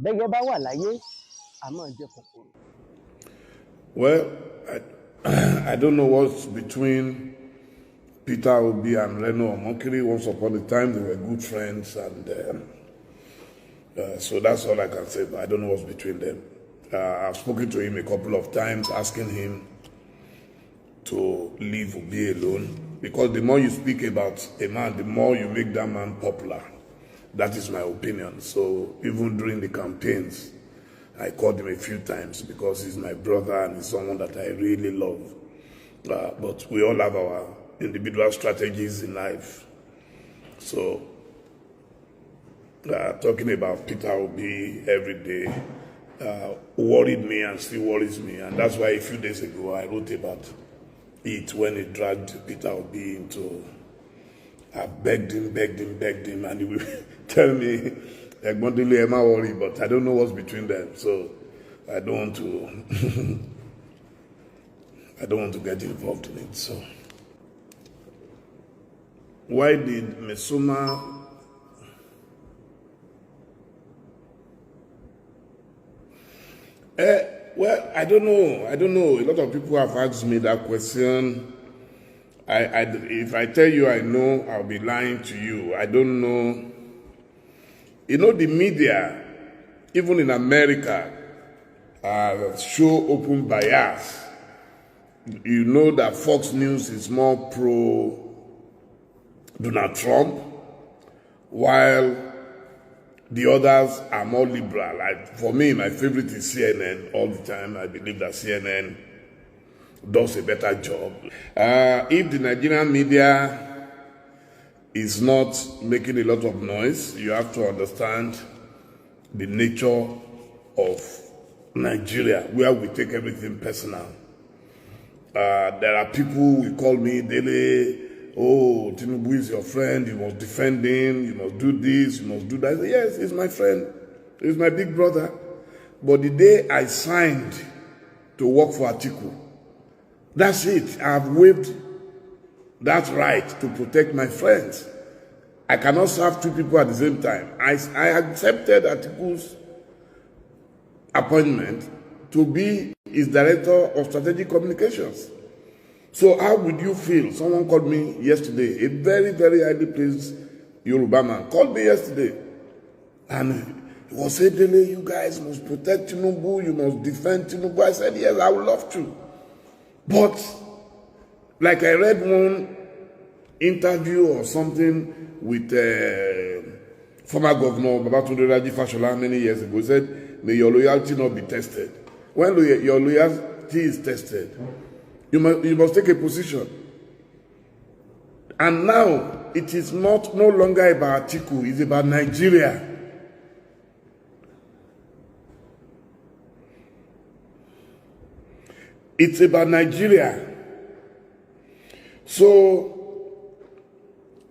Bẹ́gẹ́ bá wà láyé, a máa jẹ kòkòrò. Well, I don't know what's between Peter Obi and Reno Omokiri. Once upon a time, they were good friends, and so that's all I can say. But I don't know what's between them. I've spoken to him a couple of times, asking him to leave Obi alone, because the more you speak about a man, the more you make that man popular. That is my opinion. So even during the campaigns, I called him a few times because he's my brother and he's someone that I really love. But we all have our individual strategies in life. So talking about Peter Obi every day worried me and still worries me. And that's why a few days ago I wrote about it when he dragged Peter Obi into... I begged him, and he will tell me, Egbondile, am I worried? But I don't know what's between them, so I don't want to. I don't want to get involved in it. So, why did Mesoma? Well, I don't know. A lot of people have asked me that question. If I tell you I know, I'll be lying to you. I don't know. You know, the media, even in America, show open bias. You know that Fox News is more pro Donald Trump, while the others are more liberal. For me, my favorite is CNN all the time. I believe that CNN does a better job. If the Nigerian media is not making a lot of noise, you have to understand the nature of Nigeria, where we take everything personal. There are people who call me, Dele, oh, Tinubu is your friend, you must defend him, you must do this, you must do that. I say, yes, he's my friend, he's my big brother. But the day I signed to work for Atiku, that's it. I've waived that right to protect my friends. I cannot serve two people at the same time. I accepted Atiku's appointment to be his director of strategic communications. So how would you feel? Someone called me yesterday, a very, very highly placed Yoruba man called me yesterday. And he was saying, Dele, you guys must protect Tinubu, you must defend Tinubu. I said, yes, I would love to. But, like I read one interview or something with former governor Babatunde Raji Fashola many years ago, he said, may your loyalty not be tested. When your loyalty is tested, you must take a position. And now, it is no longer about Atiku, it's about Nigeria. It's about Nigeria. So,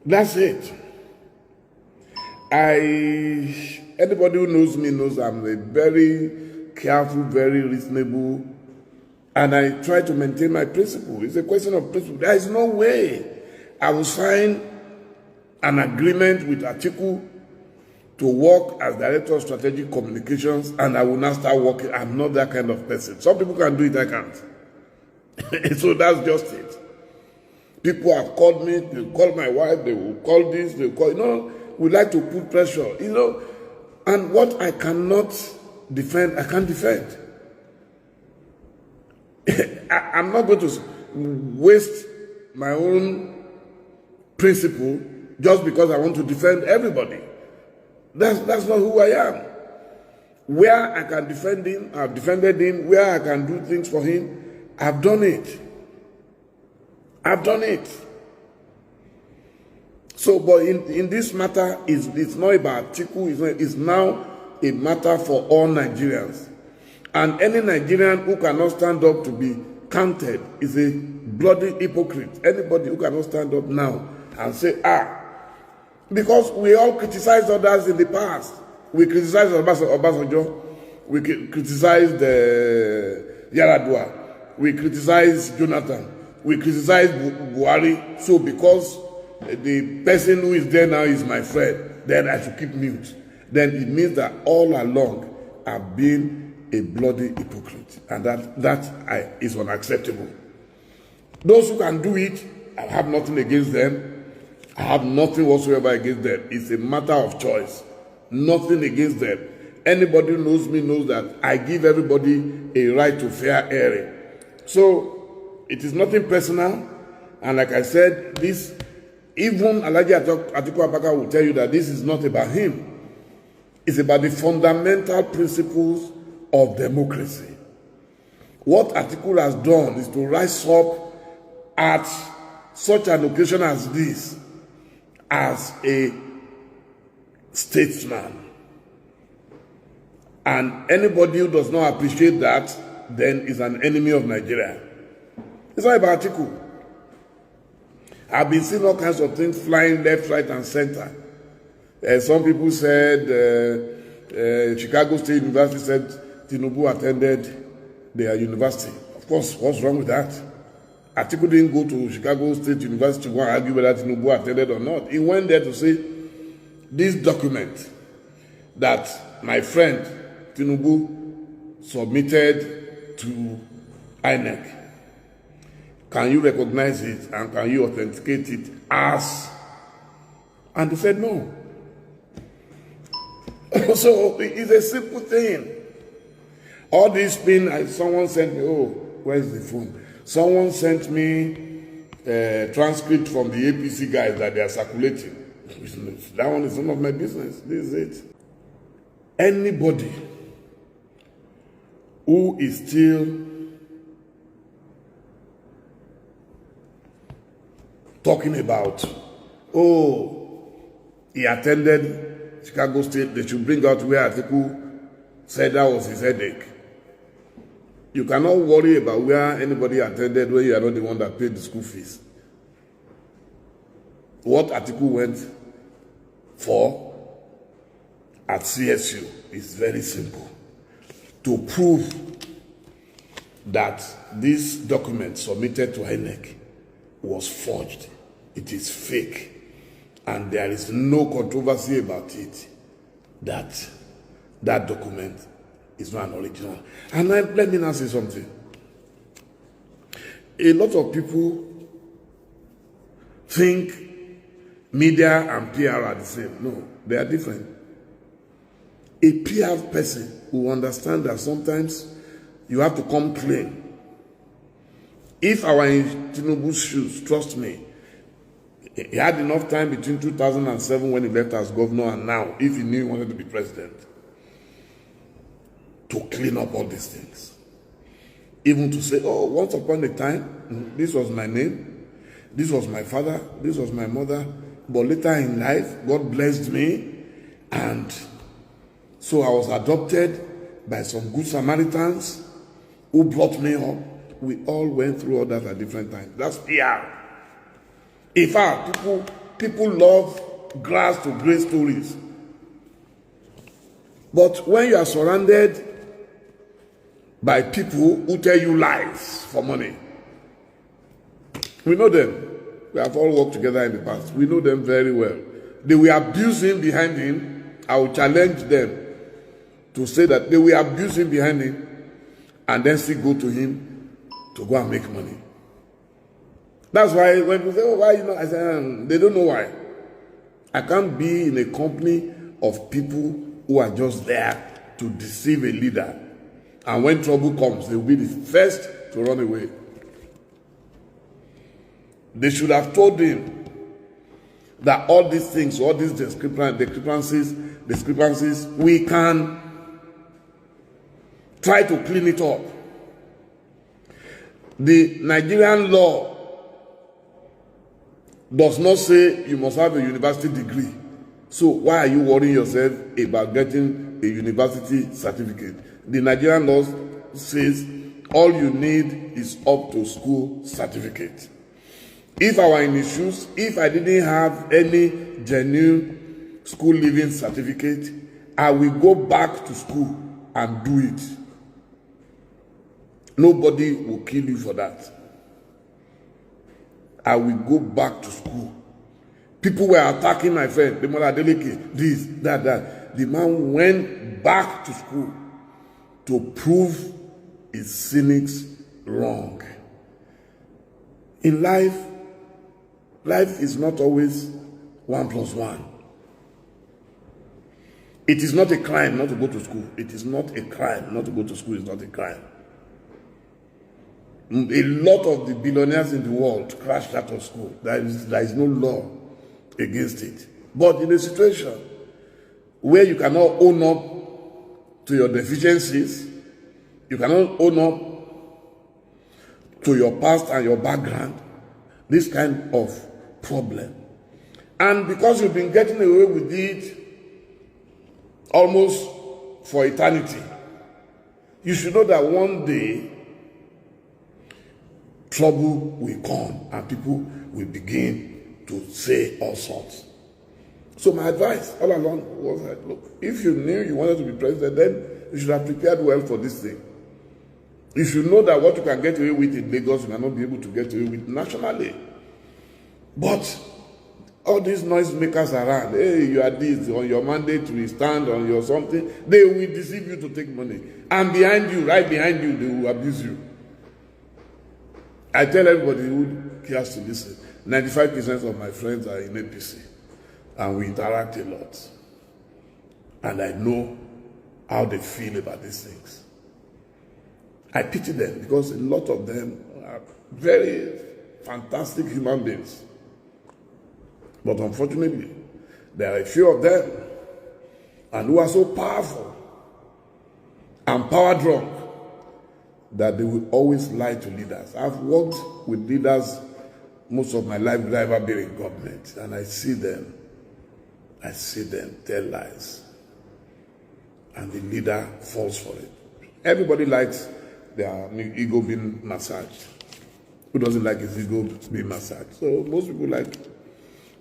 that's it. Anybody who knows me knows I'm a very careful, very reasonable, and I try to maintain my principle. It's a question of principle. There is no way I will sign an agreement with Atiku to work as Director of Strategic Communications and I will not start working. I'm not that kind of person. Some people can do it, I can't. So that's just it. People have called me, they call my wife, they will call this, they will call, we like to put pressure, and what I cannot defend, I can't defend. I'm not going to waste my own principle just because I want to defend everybody. That's not who I am. Where I can defend him, I've defended him. Where I can do things for him, I've done it. I've done it. So, but in this matter, it's not about Atiku, it's now a matter for all Nigerians. And any Nigerian who cannot stand up to be counted is a bloody hypocrite. Anybody who cannot stand up now and say, because we all criticized others in the past. We criticized Obasanjo, we criticized Yaradua, we criticized Jonathan, we criticized Buhari. So because the person who is there now is my friend, then I should keep mute. then it means that all along I've been a bloody hypocrite, and that is unacceptable. Those who can do it, I have nothing against them. I have nothing whatsoever against them. It's a matter of choice. Nothing against them. Anybody who knows me knows that I give everybody a right to fair hearing. So it is nothing personal. And like I said, this, even Alhaji Atiku Abubakar will tell you that this is not about him. It's about the fundamental principles of democracy. What Atiku has done is to rise up at such an occasion as this as a statesman. And anybody who does not appreciate that then is an enemy of Nigeria. It's not about Atiku. I've been seeing all kinds of things flying left, right, and center. Some people said Chicago State University said Tinubu attended their university. Of course, what's wrong with that? Atiku didn't go to Chicago State University to go and argue whether Tinubu attended or not. He went there to say, this document that my friend Tinubu submitted to INEC, can you recognize it and can you authenticate it as? And they said no. So it's a simple thing. All this thing, someone sent me, oh, where's the phone? Someone sent me a transcript from the APC guys that they are circulating. That one is none of my business. This is it. Anybody who is still talking about, oh, he attended Chicago State, they should bring out where Atiku said that was his headache. You cannot worry about where anybody attended when you are not the one that paid the school fees. What Atiku went for at CSU is very simple. To prove that this document submitted to INEC was forged. It is fake. And there is no controversy about it that that document is not an original. And let me now say something. A lot of people think media and PR are the same. No, they are different. A PR person will understand that sometimes you have to come clean. If I were in Tinubu's shoes, trust me, he had enough time between 2007 when he left as governor and now, if he knew he wanted to be president, to clean up all these things. Even to say, oh, once upon a time, this was my name, this was my father, this was my mother, but later in life, God blessed me, and so I was adopted by some good Samaritans who brought me up. We all went through all that at different times. That's PR. In fact, people love grass to gray stories. But when you are surrounded by people who tell you lies for money, we know them. We have all worked together in the past. We know them very well. They will abuse him behind him. I will challenge them to say that they will abuse him behind him and then still go to him to go and make money. That's why when people say, oh, why you know? I say, they don't know why. I can't be in a company of people who are just there to deceive a leader. And when trouble comes, they will be the first to run away. They should have told him that all these things, all these discrepancies, we can try to clean it up. The Nigerian law does not say you must have a university degree. So why are you worrying yourself about getting a university certificate? The Nigerian law says all you need is up to school certificate. If I were in his shoes, if I didn't have any genuine school leaving certificate, I will go back to school and do it. Nobody will kill you for that. I will go back to school. People were attacking my friend, Dele Momodu, this, that. the man went back to school to prove his cynics wrong. In life is not always 1 + 1. It is not a crime not to go to school. It is not a crime not to go to school. It's not a crime. A lot of the billionaires in the world crashed out of school. There is no law against it. But in a situation where you cannot own up to your deficiencies, you cannot own up to your past and your background, this kind of problem. And because you've been getting away with it almost for eternity, you should know that one day trouble will come and people will begin to say all sorts. So my advice all along was that, look, if you knew you wanted to be president, then you should have prepared well for this thing. You should know that what you can get away with in Lagos, you cannot be able to get away with nationally. But all these noisemakers around, hey, you are this, on your mandate to stand on your something, they will deceive you to take money. And behind you, right behind you, they will abuse you. I tell everybody who cares to listen, 95% of my friends are in APC. And we interact a lot. And I know how they feel about these things. I pity them because a lot of them are very fantastic human beings. But unfortunately, there are a few of them and who are so powerful and power drunk that they will always lie to leaders. I've worked with leaders most of my life without ever being in government, and I see them tell lies. And the leader falls for it. Everybody likes their ego being massaged. Who doesn't like his ego being massaged? So most people like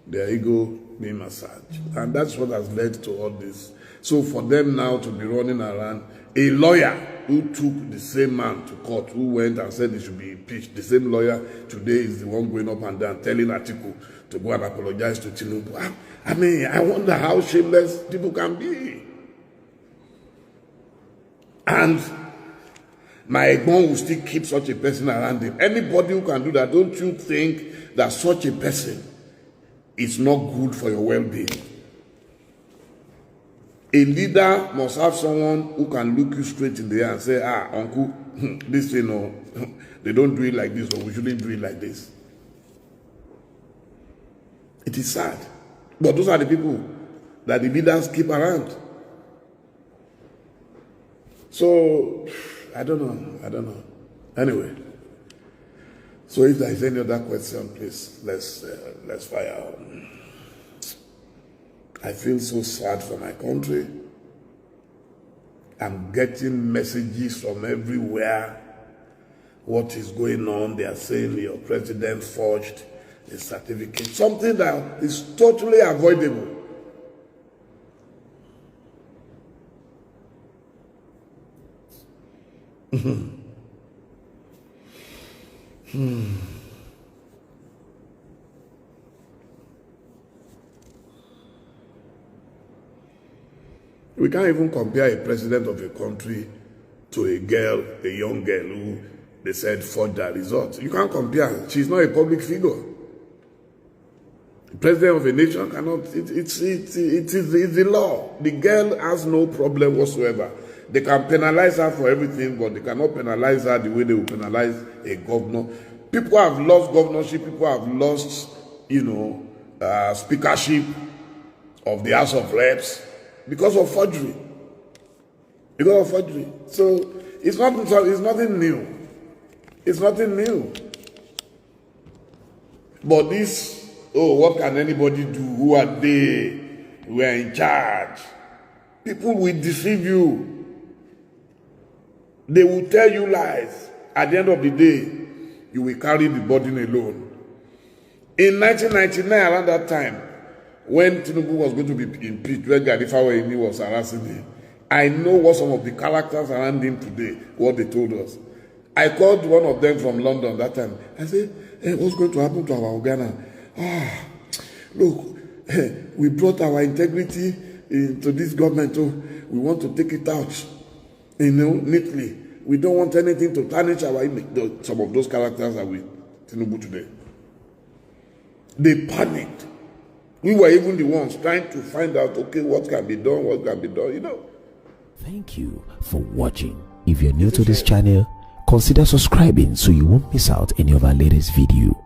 their ego being massaged. And that's what has led to all this. So for them now to be running around, a lawyer who took the same man to court, who went and said he should be impeached, the same lawyer today is the one going up and down telling Atiku to go and apologize to Tinubu. I mean, I wonder how shameless people can be. And my egbon will still keep such a person around him. Anybody who can do that, don't you think that such a person is not good for your well-being? A leader must have someone who can look you straight in the eye and say, uncle, this thing, no, they don't do it like this, or we shouldn't do it like this. It is sad. But those are the people that the leaders keep around. So, I don't know. Anyway, so if there is any other question, please, let's fire on. I feel so sad for my country. I'm getting messages from everywhere. What is going on? They are saying your president forged a certificate. Something that is totally avoidable. We can't even compare a president of a country to a girl, a young girl who they said forged their results. You can't compare. She's not a public figure. The president of a nation cannot, it is the law. The girl has no problem whatsoever. They can penalize her for everything, but they cannot penalize her the way they will penalize a governor. People have lost governorship, people have lost, speakership of the House of Reps because of forgery. Because of forgery. So it's nothing new. It's nothing new. But this, what can anybody do? Who are they? We are in charge. People will deceive you. They will tell you lies. At the end of the day, you will carry the burden alone. In 1999, around that time, when Tinubu was going to be impeached, when Garifawa was harassing him, I know what some of the characters around him today, what they told us. I called one of them from London that time. I said, hey, what's going to happen to our Ghana? Look, we brought our integrity into this government. Oh, we want to take it out, neatly. We don't want anything to tarnish our image. Some of those characters are with Tinubu today. They panicked. We were even the ones trying to find out, okay, what can be done, Thank you for watching. If you're new to this channel, consider subscribing so you won't miss out any of our latest video.